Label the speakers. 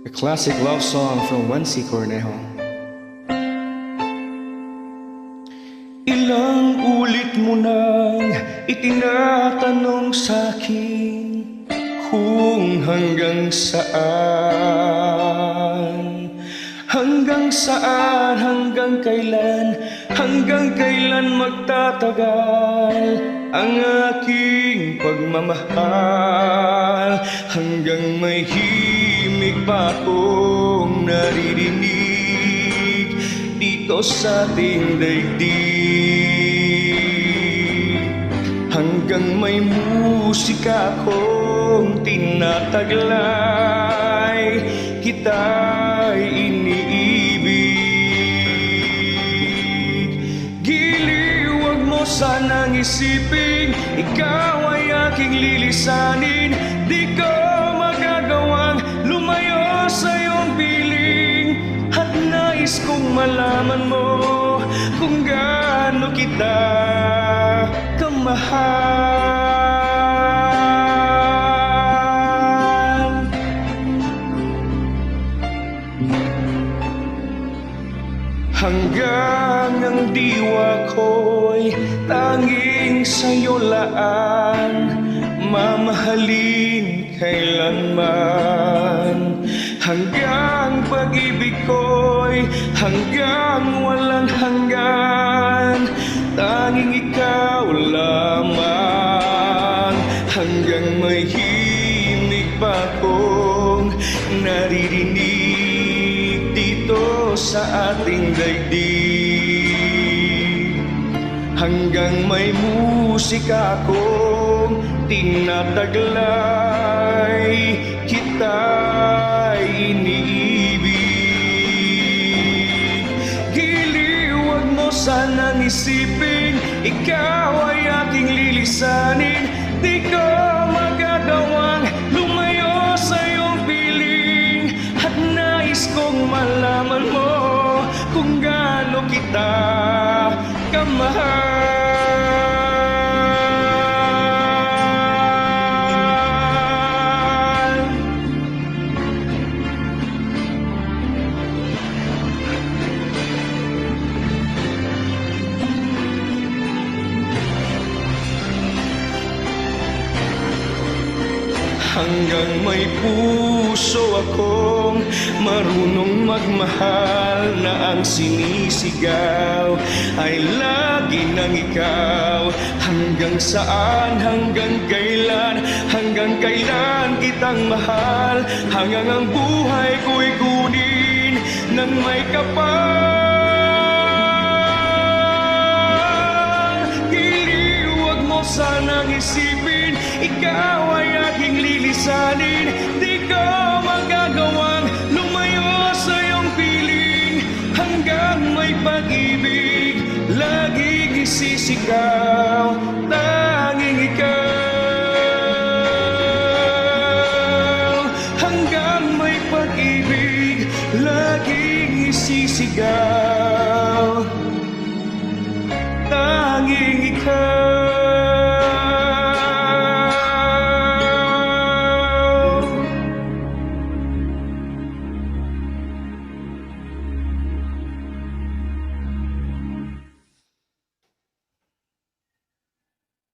Speaker 1: A classic love song from Juan C. Cornejo. Ilang ulit mo nang itinatanong sa'kin kung hanggang saan, hanggang kailan magtatagal ang aking pagmamahal, hanggang may himig pa akong naririnig dito sa ating daigdig, hanggang may musika akong tinataglay, kita'y iniibig. Giliw, wag mo sanang isipin ikaw ay aking lilisanin, di ko magagawang lumayo sa iyong piling, at nais kong malaman mo kung gaano kita kamahal. Hanggang ang diwa ko'y tanging sa'yo laan, mamahalin kailanman. Hanggang pag-ibig ko'y hanggang walang hanggan, tanging ikaw lamang. Hanggang may himig pa akong naririnig dito sa ating daigdig, hanggang may musika akong tinataglay, kita'y iniibig. Giliw, wag mo sanang isipin ikaw ay aking lilisanin, di ko magagawang lumayo sa iyong piling, at nais kong malaman mo kung gaano kita kamahal. Hanggang may puso akong marunong magmahal, na ang sinisigaw ay lagi ng ikaw. Hanggang saan, hanggang kailan kitang mahal, hanggang ang buhay ko'y kunin ng may kapal. Giliw, wag mo sanang isipin ikaw ay aking lilisanin, di ko magagawang lumayo sa iyong piling, hanggang may pag-ibig laging isisigaw.